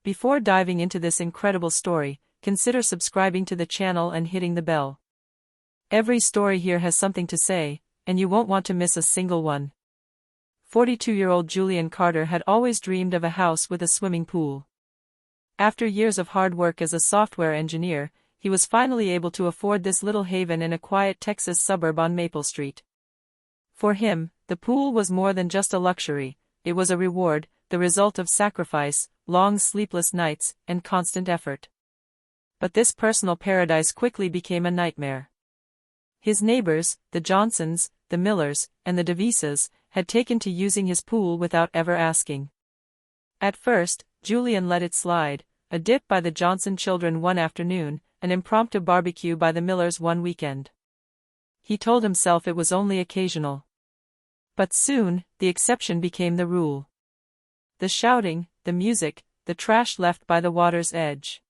Before diving into this incredible story, consider subscribing to the channel and hitting the bell. Every story here has something to say, and you won't want to miss a single one. 42-year-old Julian Carter had always dreamed of a house with a swimming pool. After years of hard work as a software engineer, he was finally able to afford this little haven in a quiet Texas suburb on Maple Street. For him, the pool was more than just a luxury, it was a reward, the result of sacrifice, long sleepless nights, and constant effort. But this personal paradise quickly became a nightmare. His neighbors, the Johnsons, the Millers, and the DeVises, had taken to using his pool without ever asking. At first, Julian let it slide, a dip by the Johnson children one afternoon, an impromptu barbecue by the Millers one weekend. He told himself it was only occasional. But soon, the exception became the rule. The shouting, the music, the trash left by the water's edge.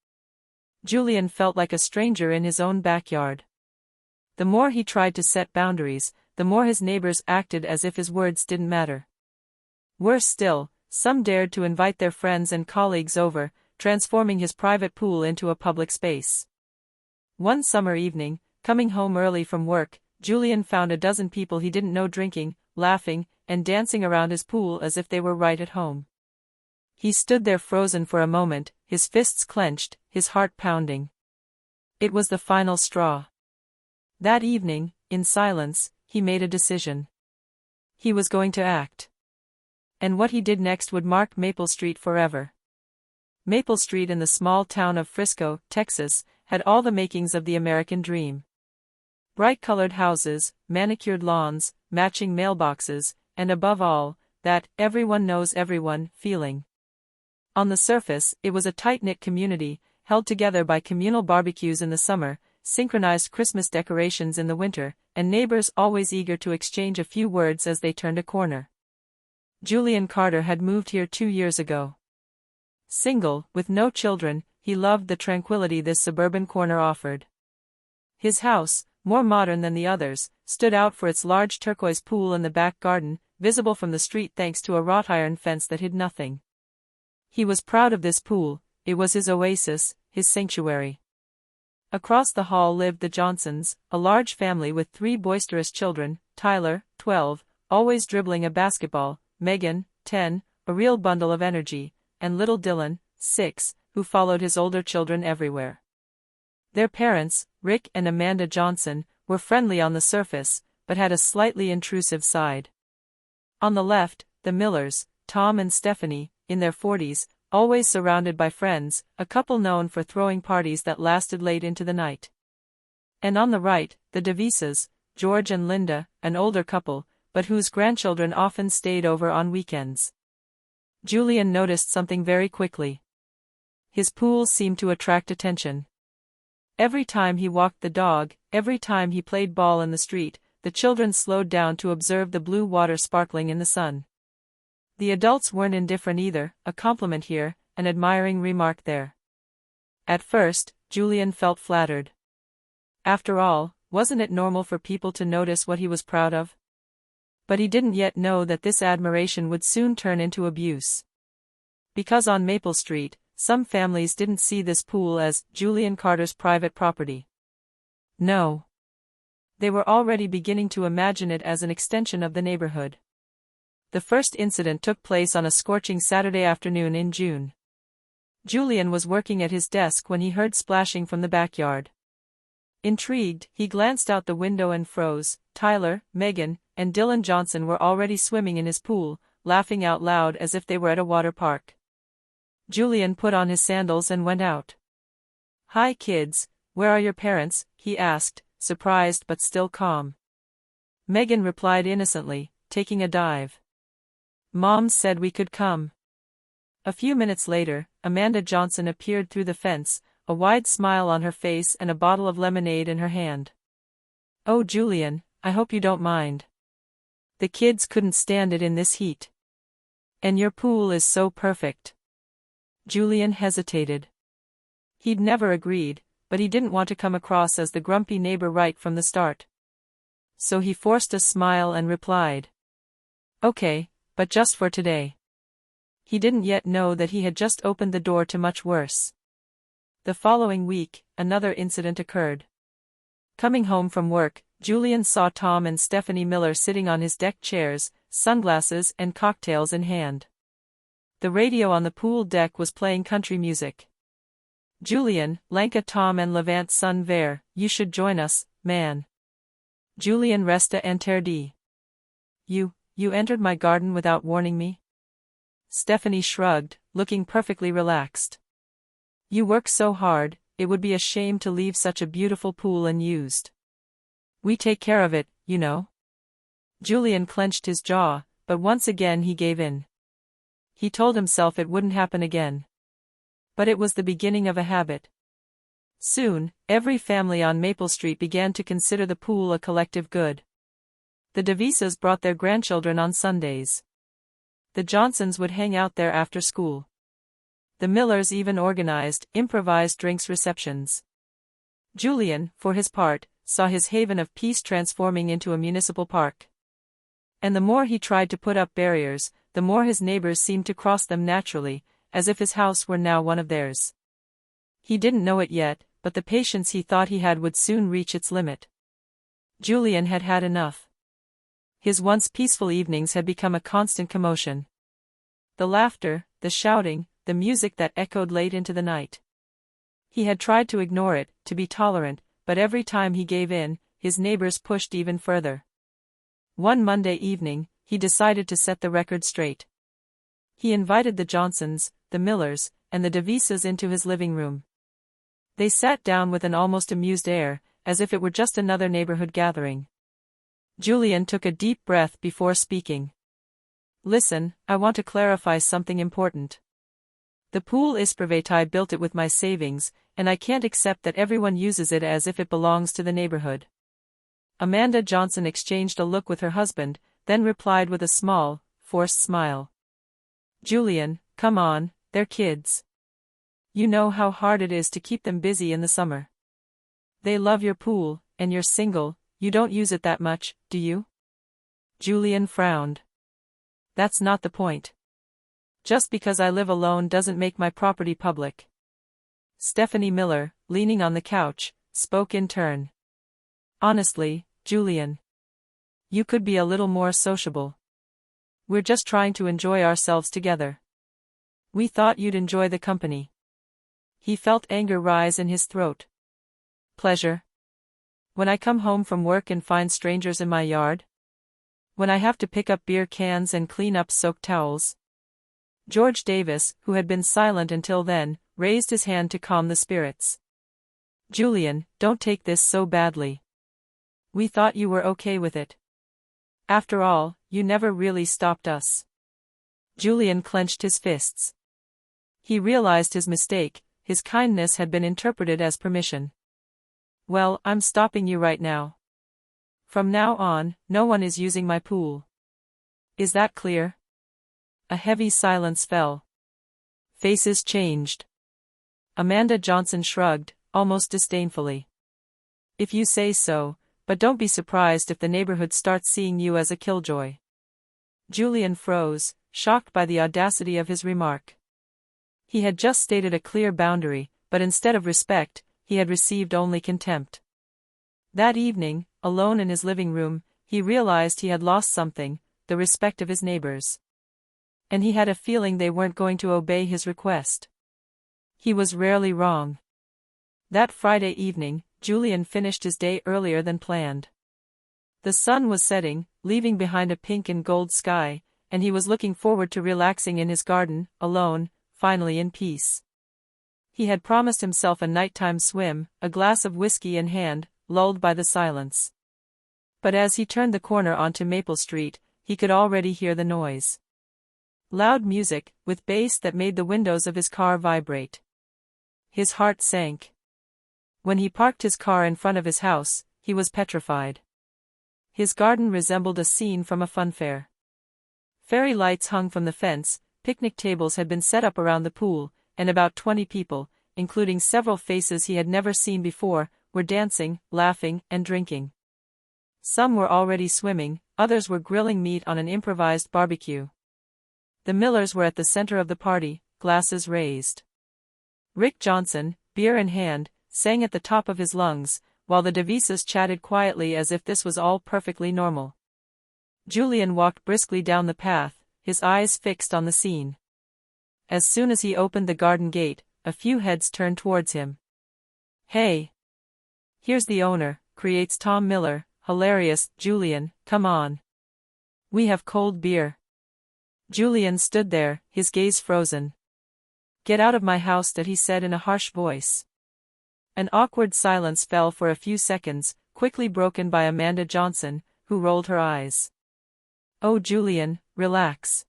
Julian felt like a stranger in his own backyard. The more he tried to set boundaries, the more his neighbors acted as if his words didn't matter. Worse still, some dared to invite their friends and colleagues over, transforming his private pool into a public space. One summer evening, coming home early from work, Julian found a dozen people he didn't know drinking, laughing, and dancing around his pool as if they were right at home. He stood there frozen for a moment, his fists clenched, his heart pounding. It was the final straw. That evening, in silence, he made a decision. He was going to act. And what he did next would mark Maple Street forever. Maple Street in the small town of Frisco, Texas, had all the makings of the American dream. Bright-colored houses, manicured lawns, matching mailboxes, and above all, that everyone knows everyone feeling. On the surface, it was a tight-knit community, held together by communal barbecues in the summer, synchronized Christmas decorations in the winter, and neighbors always eager to exchange a few words as they turned a corner. Julian Carter had moved here 2 years ago. Single, with no children, he loved the tranquility this suburban corner offered. His house, more modern than the others, stood out for its large turquoise pool in the back garden, visible from the street thanks to a wrought iron fence that hid nothing. He was proud of this pool, it was his oasis, his sanctuary. Across the hall lived the Johnsons, a large family with 3 boisterous children, Tyler, 12, always dribbling a basketball, Megan, 10, a real bundle of energy, and little Dylan, 6, who followed his older children everywhere. Their parents, Rick and Amanda Johnson, were friendly on the surface, but had a slightly intrusive side. On the left, the Millers, Tom and Stephanie, in their 40s, always surrounded by friends, a couple known for throwing parties that lasted late into the night. And on the right, the DeVises, George and Linda, an older couple, but whose grandchildren often stayed over on weekends. Julian noticed something very quickly. His pool seemed to attract attention. Every time he walked the dog, every time he played ball in the street, the children slowed down to observe the blue water sparkling in the sun. The adults weren't indifferent either, a compliment here, an admiring remark there. At first, Julian felt flattered. After all, wasn't it normal for people to notice what he was proud of? But he didn't yet know that this admiration would soon turn into abuse. Because on Maple Street, some families didn't see this pool as Julian Carter's private property. No. They were already beginning to imagine it as an extension of the neighborhood. The first incident took place on a scorching Saturday afternoon in June. Julian was working at his desk when he heard splashing from the backyard. Intrigued, he glanced out the window and froze. Tyler, Megan, and Dylan Johnson were already swimming in his pool, laughing out loud as if they were at a water park. Julian put on his sandals and went out. "Hi kids, where are your parents?" he asked, surprised but still calm. Megan replied innocently, taking a dive. "Mom said we could come." A few minutes later, Amanda Johnson appeared through the fence, a wide smile on her face and a bottle of lemonade in her hand. "Oh Julian, I hope you don't mind. The kids couldn't stand it in this heat. And your pool is so perfect." Julian hesitated. He'd never agreed, but he didn't want to come across as the grumpy neighbor right from the start. So he forced a smile and replied, "Okay, but just for today." He didn't yet know that he had just opened the door to much worse. The following week, another incident occurred. Coming home from work, Julian saw Tom and Stephanie Miller sitting on his deck chairs, sunglasses and cocktails in hand. The radio on the pool deck was playing country music. "Julian, Lanka Tom and Levant son Ver, you should join us, man." Julian resta interdit. You entered my garden without warning me?" Stephanie shrugged, looking perfectly relaxed. "You work so hard, it would be a shame to leave such a beautiful pool unused. We take care of it, you know." Julian clenched his jaw, but once again he gave in. He told himself it wouldn't happen again. But it was the beginning of a habit. Soon, every family on Maple Street began to consider the pool a collective good. The DeVisas brought their grandchildren on Sundays. The Johnsons would hang out there after school. The Millers even organized improvised drinks receptions. Julian, for his part, saw his haven of peace transforming into a municipal park. And the more he tried to put up barriers, the more his neighbors seemed to cross them naturally, as if his house were now one of theirs. He didn't know it yet, but the patience he thought he had would soon reach its limit. Julian had had enough. His once peaceful evenings had become a constant commotion. The laughter, the shouting, the music that echoed late into the night. He had tried to ignore it, to be tolerant, but every time he gave in, his neighbors pushed even further. One Monday evening, he decided to set the record straight. He invited the Johnsons, the Millers, and the DeVisas into his living room. They sat down with an almost amused air, as if it were just another neighborhood gathering. Julian took a deep breath before speaking. "Listen, I want to clarify something important. The pool I built it with my savings, and I can't accept that everyone uses it as if it belongs to the neighborhood." Amanda Johnson exchanged a look with her husband, then replied with a small, forced smile. "Julian, come on, they're kids. You know how hard it is to keep them busy in the summer. They love your pool, and you're single, you don't use it that much, do you?" Julian frowned. "That's not the point. Just because I live alone doesn't make my property public." Stephanie Miller, leaning on the couch, spoke in turn. "Honestly, Julian, you could be a little more sociable. We're just trying to enjoy ourselves together. We thought you'd enjoy the company." He felt anger rise in his throat. "Pleasure? When I come home from work and find strangers in my yard? When I have to pick up beer cans and clean up soaked towels?" George Davis, who had been silent until then, raised his hand to calm the spirits. "Julian, don't take this so badly. We thought you were okay with it. After all, you never really stopped us." Julian clenched his fists. He realized his mistake, his kindness had been interpreted as permission. "Well, I'm stopping you right now. From now on, no one is using my pool. Is that clear?" A heavy silence fell. Faces changed. Amanda Johnson shrugged, almost disdainfully. "If you say so, but don't be surprised if the neighborhood starts seeing you as a killjoy." Julian froze, shocked by the audacity of his remark. He had just stated a clear boundary, but instead of respect, he had received only contempt. That evening, alone in his living room, he realized he had lost something, the respect of his neighbors. And he had a feeling they weren't going to obey his request. He was rarely wrong. That Friday evening, Julian finished his day earlier than planned. The sun was setting, leaving behind a pink and gold sky, and he was looking forward to relaxing in his garden, alone, finally in peace. He had promised himself a nighttime swim, a glass of whiskey in hand, lulled by the silence. But as he turned the corner onto Maple Street, he could already hear the noise. Loud music, with bass that made the windows of his car vibrate. His heart sank. When he parked his car in front of his house, he was petrified. His garden resembled a scene from a funfair. Fairy lights hung from the fence, picnic tables had been set up around the pool, and about 20 people, including several faces he had never seen before, were dancing, laughing, and drinking. Some were already swimming, others were grilling meat on an improvised barbecue. The Millers were at the center of the party, glasses raised. Rick Johnson, beer in hand, sang at the top of his lungs, while the Devises chatted quietly as if this was all perfectly normal. Julian walked briskly down the path, his eyes fixed on the scene. As soon as he opened the garden gate, a few heads turned towards him. "Hey! Here's the owner," creates Tom Miller, hilarious. "Julian, come on. We have cold beer." Julian stood there, his gaze frozen. "Get out of my house," that he said in a harsh voice. An awkward silence fell for a few seconds, quickly broken by Amanda Johnson, who rolled her eyes. "Oh Julian, relax.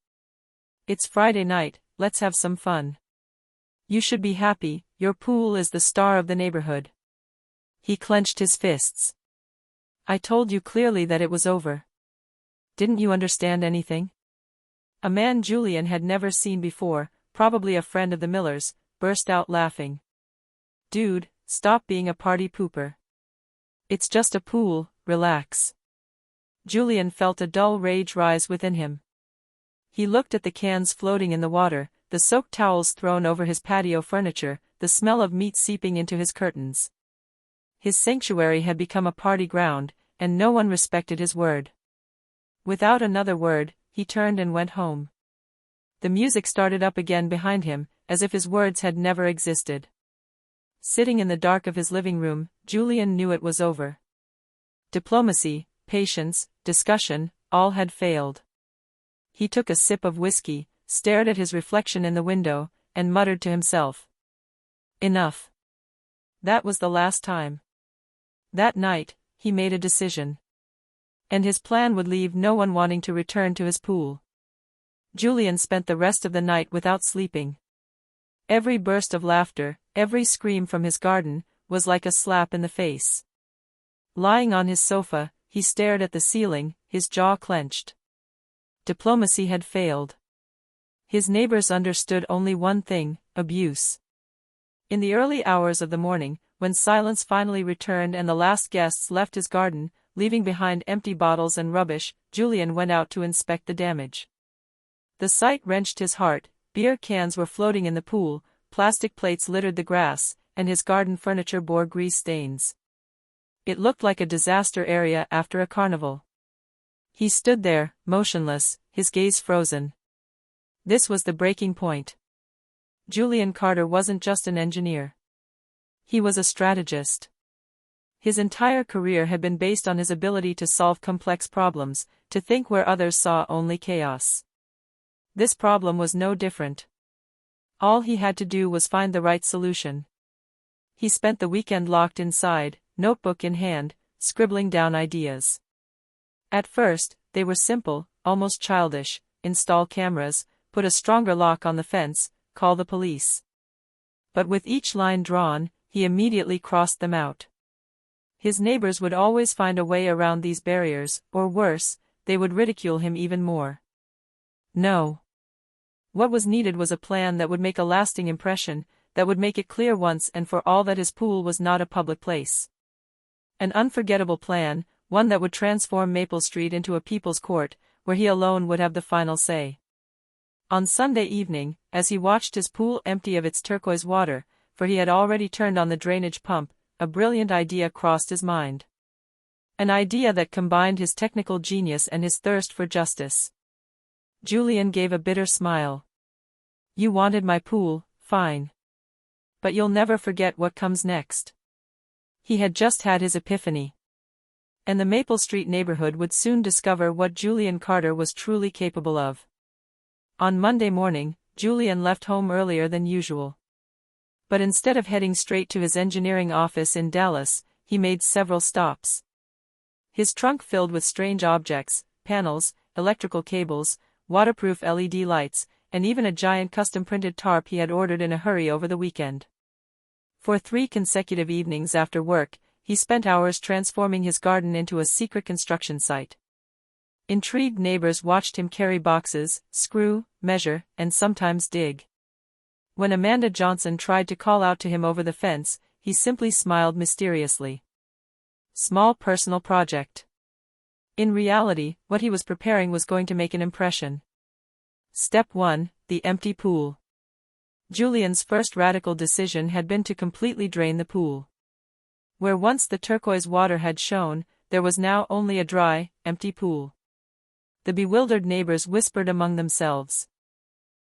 It's Friday night, let's have some fun. You should be happy, your pool is the star of the neighborhood." He clenched his fists. "I told you clearly that it was over. Didn't you understand anything?" A man Julian had never seen before, probably a friend of the Millers, burst out laughing. "Dude, stop being a party pooper. It's just a pool, relax." Julian felt a dull rage rise within him. He looked at the cans floating in the water, the soaked towels thrown over his patio furniture, the smell of meat seeping into his curtains. His sanctuary had become a party ground, and no one respected his word. Without another word, he turned and went home. The music started up again behind him, as if his words had never existed. Sitting in the dark of his living room, Julian knew it was over. Diplomacy, patience, discussion, all had failed. He took a sip of whiskey, stared at his reflection in the window, and muttered to himself. Enough. That was the last time. That night, he made a decision. And his plan would leave no one wanting to return to his pool. Julian spent the rest of the night without sleeping. Every burst of laughter, every scream from his garden, was like a slap in the face. Lying on his sofa, he stared at the ceiling, his jaw clenched. Diplomacy had failed. His neighbors understood only one thing: abuse. In the early hours of the morning, when silence finally returned and the last guests left his garden, leaving behind empty bottles and rubbish, Julian went out to inspect the damage. The sight wrenched his heart. Beer cans were floating in the pool, plastic plates littered the grass, and his garden furniture bore grease stains. It looked like a disaster area after a carnival. He stood there, motionless, his gaze frozen. This was the breaking point. Julian Carter wasn't just an engineer. He was a strategist. His entire career had been based on his ability to solve complex problems, to think where others saw only chaos. This problem was no different. All he had to do was find the right solution. He spent the weekend locked inside, notebook in hand, scribbling down ideas. At first, they were simple, almost childish: install cameras, put a stronger lock on the fence, call the police. But with each line drawn, he immediately crossed them out. His neighbors would always find a way around these barriers, or worse, they would ridicule him even more. No. What was needed was a plan that would make a lasting impression, that would make it clear once and for all that his pool was not a public place. An unforgettable plan, one that would transform Maple Street into a people's court, where he alone would have the final say. On Sunday evening, as he watched his pool empty of its turquoise water, for he had already turned on the drainage pump, a brilliant idea crossed his mind. An idea that combined his technical genius and his thirst for justice. Julian gave a bitter smile. You wanted my pool, fine. But you'll never forget what comes next. He had just had his epiphany. And the Maple Street neighborhood would soon discover what Julian Carter was truly capable of. On Monday morning, Julian left home earlier than usual. But instead of heading straight to his engineering office in Dallas, he made several stops. His trunk filled with strange objects: panels, electrical cables, waterproof LED lights, and even a giant custom-printed tarp he had ordered in a hurry over the weekend. For 3 consecutive evenings after work, he spent hours transforming his garden into a secret construction site. Intrigued neighbors watched him carry boxes, screw, measure, and sometimes dig. When Amanda Johnson tried to call out to him over the fence, he simply smiled mysteriously. Small personal project. In reality, what he was preparing was going to make an impression. Step 1. The empty pool. Julian's first radical decision had been to completely drain the pool. Where once the turquoise water had shone, there was now only a dry, empty pool. The bewildered neighbors whispered among themselves.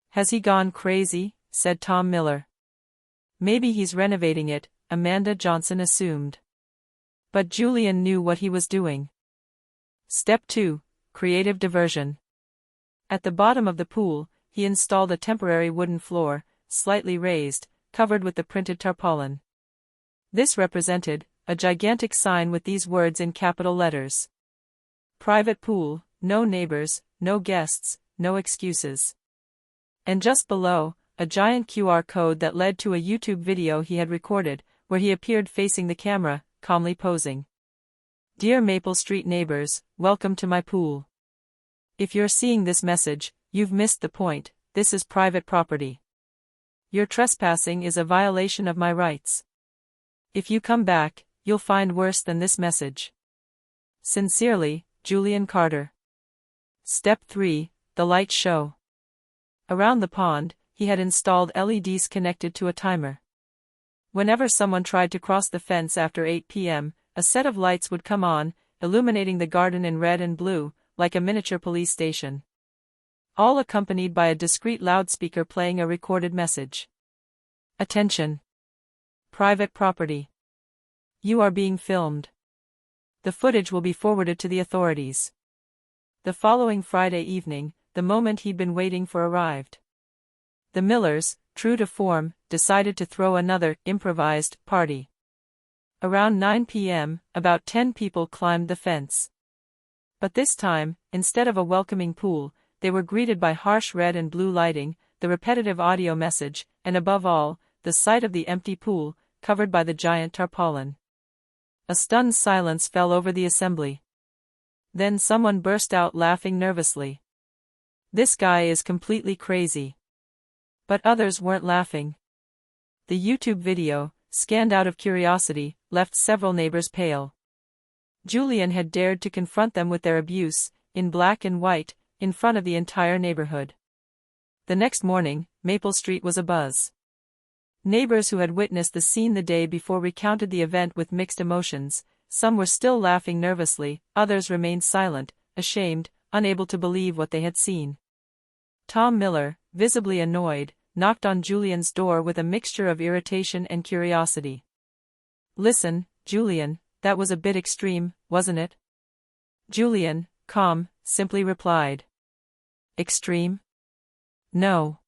"Has he gone crazy?" said Tom Miller. "Maybe he's renovating it," Amanda Johnson assumed. But Julian knew what he was doing. Step 2. Creative diversion. At the bottom of the pool, he installed a temporary wooden floor, slightly raised, covered with the printed tarpaulin. This represented a gigantic sign with these words in capital letters. Private pool, no neighbors, no guests, no excuses. And just below, a giant QR code that led to a YouTube video he had recorded, where he appeared facing the camera, calmly posing. "Dear Maple Street neighbors, welcome to my pool. If you're seeing this message, you've missed the point. This is private property. Your trespassing is a violation of my rights. If you come back, you'll find worse than this message. Sincerely, Julian Carter." Step 3. The light show. Around the pond, he had installed LEDs connected to a timer. Whenever someone tried to cross the fence after 8 p.m., a set of lights would come on, illuminating the garden in red and blue, like a miniature police station. All accompanied by a discreet loudspeaker playing a recorded message. "Attention! Private property. You are being filmed. The footage will be forwarded to the authorities." The following Friday evening, the moment he'd been waiting for arrived. The Millers, true to form, decided to throw another improvised party. Around 9 p.m., about 10 people climbed the fence. But this time, instead of a welcoming pool, they were greeted by harsh red and blue lighting, the repetitive audio message, and above all, the sight of the empty pool, covered by the giant tarpaulin. A stunned silence fell over the assembly. Then someone burst out laughing nervously. "This guy is completely crazy." But others weren't laughing. The YouTube video, scanned out of curiosity, left several neighbors pale. Julian had dared to confront them with their abuse, in black and white, in front of the entire neighborhood. The next morning, Maple Street was abuzz. Neighbors who had witnessed the scene the day before recounted the event with mixed emotions. Some were still laughing nervously, others remained silent, ashamed, unable to believe what they had seen. Tom Miller, visibly annoyed, knocked on Julian's door with a mixture of irritation and curiosity. "Listen, Julian, that was a bit extreme, wasn't it?" Julian, calm, simply replied. "Extreme? No.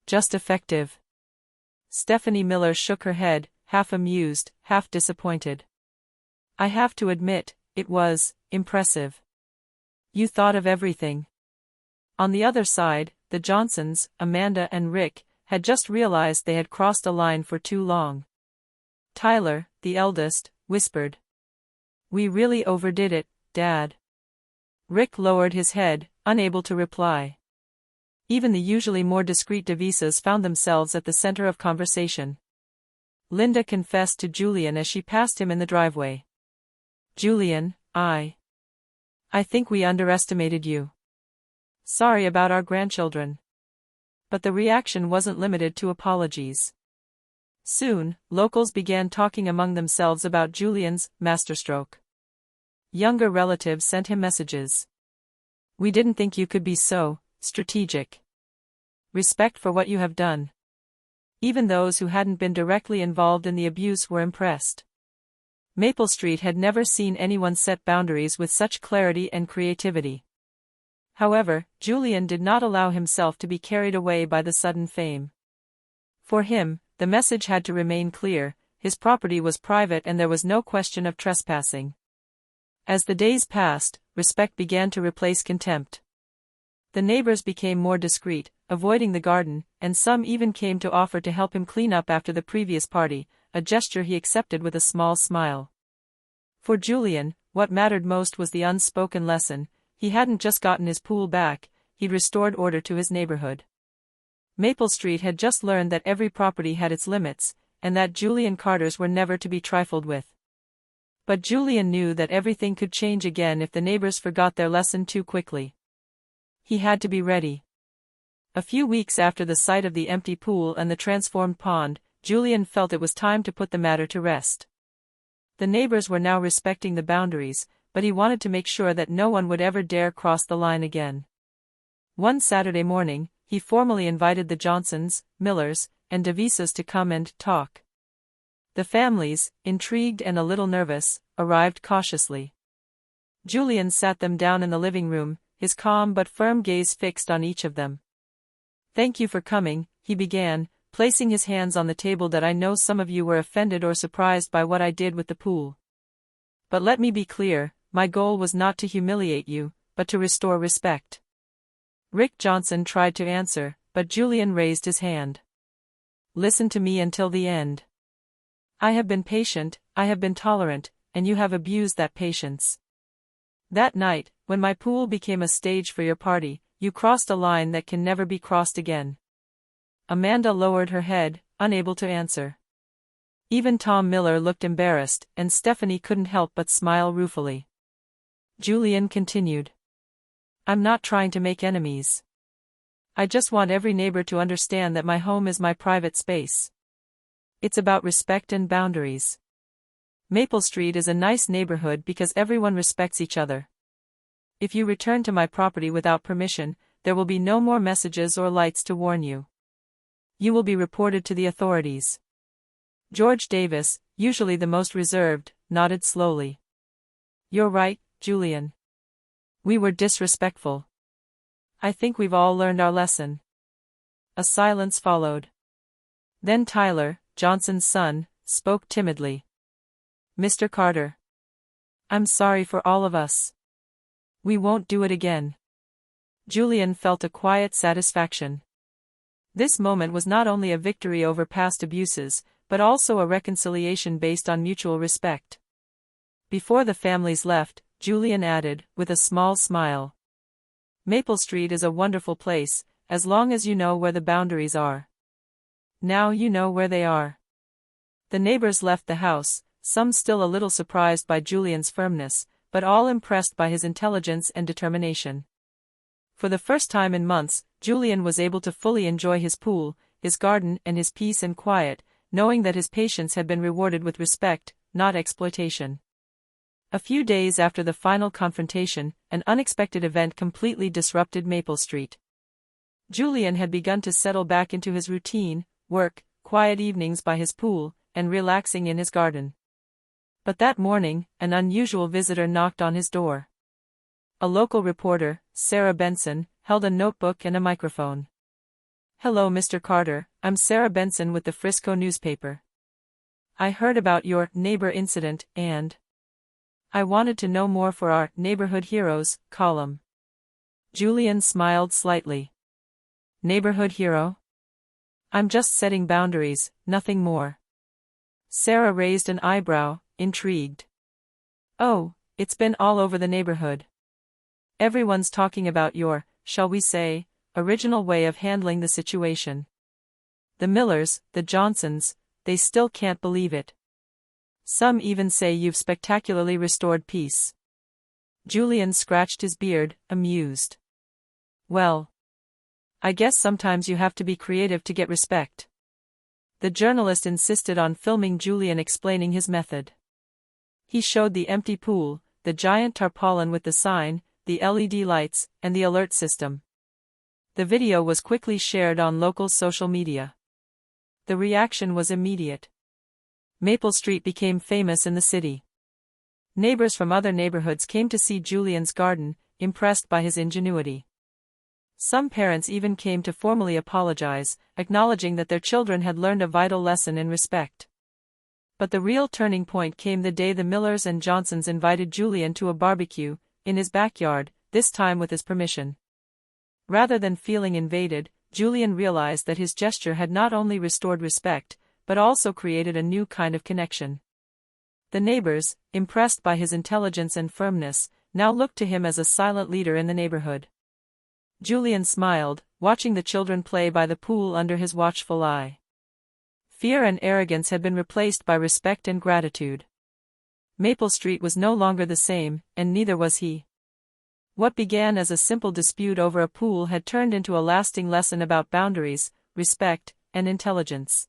Just effective." Stephanie Miller shook her head, half amused, half disappointed. "I have to admit, it was impressive. You thought of everything." On the other side, the Johnsons, Amanda and Rick, had just realized they had crossed a line for too long. Tyler, the eldest, whispered, "We really overdid it, Dad." Rick lowered his head, unable to reply. Even the usually more discreet DeVisas found themselves at the center of conversation. Linda confessed to Julian as she passed him in the driveway. "Julian, I think we underestimated you. Sorry about our grandchildren." But the reaction wasn't limited to apologies. Soon, locals began talking among themselves about Julian's masterstroke. Younger relatives sent him messages. "We didn't think you could be so strategic. Respect for what you have done." Even those who hadn't been directly involved in the abuse were impressed. Maple Street had never seen anyone set boundaries with such clarity and creativity. However, Julian did not allow himself to be carried away by the sudden fame. For him, the message had to remain clear: his property was private and there was no question of trespassing. As the days passed, respect began to replace contempt. The neighbors became more discreet, avoiding the garden, and some even came to offer to help him clean up after the previous party, a gesture he accepted with a small smile. For Julian, what mattered most was the unspoken lesson: he hadn't just gotten his pool back, he'd restored order to his neighborhood. Maple Street had just learned that every property had its limits, and that Julian Carters were never to be trifled with. But Julian knew that everything could change again if the neighbors forgot their lesson too quickly. He had to be ready. A few weeks after the sight of the empty pool and the transformed pond, Julian felt it was time to put the matter to rest. The neighbors were now respecting the boundaries, but he wanted to make sure that no one would ever dare cross the line again. One Saturday morning, he formally invited the Johnsons, Millers, and DeVisas to come and talk. The families, intrigued and a little nervous, arrived cautiously. Julian sat them down in the living room, his calm but firm gaze fixed on each of them. "Thank you for coming," he began, placing his hands on the table. "That I know some of you were offended or surprised by what I did with the pool. But let me be clear, my goal was not to humiliate you, but to restore respect." Rick Johnson tried to answer, but Julian raised his hand. "Listen to me until the end. I have been patient, I have been tolerant, and you have abused that patience. That night, when my pool became a stage for your party, you crossed a line that can never be crossed again." Amanda lowered her head, unable to answer. Even Tom Miller looked embarrassed, and Stephanie couldn't help but smile ruefully. Julian continued. "I'm not trying to make enemies. I just want every neighbor to understand that my home is my private space. It's about respect and boundaries. Maple Street is a nice neighborhood because everyone respects each other. If you return to my property without permission, there will be no more messages or lights to warn you. You will be reported to the authorities." George Davis, usually the most reserved, nodded slowly. "You're right, Julian. We were disrespectful. I think we've all learned our lesson." A silence followed. Then Tyler, Johnson's son, spoke timidly. "Mr. Carter. I'm sorry for all of us. We won't do it again." Julian felt a quiet satisfaction. This moment was not only a victory over past abuses, but also a reconciliation based on mutual respect. Before the families left, Julian added, with a small smile, "Maple Street is a wonderful place, as long as you know where the boundaries are. Now you know where they are." The neighbors left the house, some still a little surprised by Julian's firmness, but all impressed by his intelligence and determination. For the first time in months, Julian was able to fully enjoy his pool, his garden and his peace and quiet, knowing that his patience had been rewarded with respect, not exploitation. A few days after the final confrontation, an unexpected event completely disrupted Maple Street. Julian had begun to settle back into his routine, work, quiet evenings by his pool, and relaxing in his garden. But that morning, an unusual visitor knocked on his door. A local reporter, Sarah Benson, held a notebook and a microphone. "Hello, Mr. Carter, I'm Sarah Benson with the Frisco newspaper. I heard about your neighbor incident, and I wanted to know more for our Neighborhood Heroes column." Julian smiled slightly. "Neighborhood hero? I'm just setting boundaries, nothing more." Sarah raised an eyebrow, intrigued. "Oh, it's been all over the neighborhood. Everyone's talking about your, shall we say, original way of handling the situation. The Millers, the Johnsons, they still can't believe it. Some even say you've spectacularly restored peace." Julian scratched his beard, amused. "Well, I guess sometimes you have to be creative to get respect." The journalist insisted on filming Julian explaining his method. He showed the empty pool, the giant tarpaulin with the sign, the LED lights, and the alert system. The video was quickly shared on local social media. The reaction was immediate. Maple Street became famous in the city. Neighbors from other neighborhoods came to see Julian's garden, impressed by his ingenuity. Some parents even came to formally apologize, acknowledging that their children had learned a vital lesson in respect. But the real turning point came the day the Millers and Johnsons invited Julian to a barbecue, in his backyard, this time with his permission. Rather than feeling invaded, Julian realized that his gesture had not only restored respect, but also created a new kind of connection. The neighbors, impressed by his intelligence and firmness, now looked to him as a silent leader in the neighborhood. Julian smiled, watching the children play by the pool under his watchful eye. Fear and arrogance had been replaced by respect and gratitude. Maple Street was no longer the same, and neither was he. What began as a simple dispute over a pool had turned into a lasting lesson about boundaries, respect, and intelligence.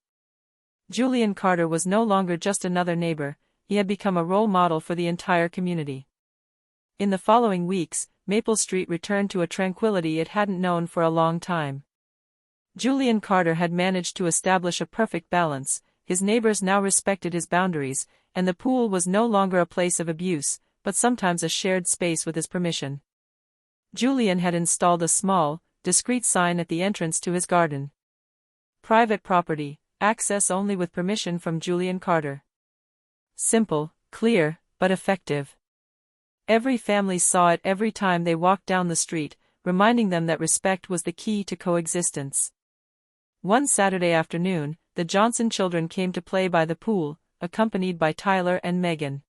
Julian Carter was no longer just another neighbor, he had become a role model for the entire community. In the following weeks, Maple Street returned to a tranquility it hadn't known for a long time. Julian Carter had managed to establish a perfect balance, his neighbors now respected his boundaries, and the pool was no longer a place of abuse, but sometimes a shared space with his permission. Julian had installed a small, discreet sign at the entrance to his garden. Private property, access only with permission from Julian Carter. Simple, clear, but effective. Every family saw it every time they walked down the street, reminding them that respect was the key to coexistence. One Saturday afternoon, the Johnson children came to play by the pool, accompanied by Tyler and Megan.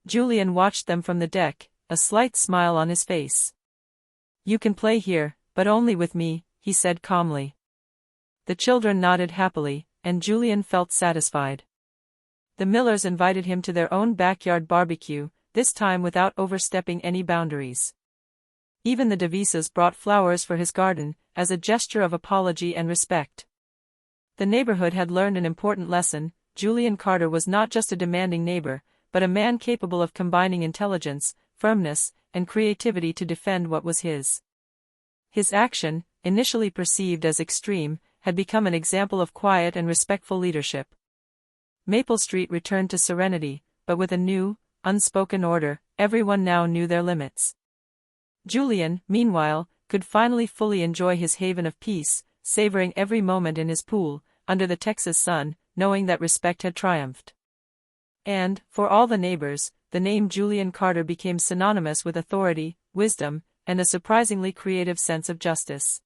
Julian watched them from the deck, a slight smile on his face. "You can play here, but only with me," he said calmly. The children nodded happily, and Julian felt satisfied. The Millers invited him to their own backyard barbecue, this time without overstepping any boundaries. Even the DeVisas brought flowers for his garden, as a gesture of apology and respect. The neighborhood had learned an important lesson: Julian Carter was not just a demanding neighbor, but a man capable of combining intelligence, firmness, and creativity to defend what was his. His action, initially perceived as extreme, had become an example of quiet and respectful leadership. Maple Street returned to serenity, but with a new, unspoken order. Everyone now knew their limits. Julian, meanwhile, could finally fully enjoy his haven of peace, savoring every moment in his pool, under the Texas sun, knowing that respect had triumphed. And, for all the neighbors, the name Julian Carter became synonymous with authority, wisdom, and a surprisingly creative sense of justice.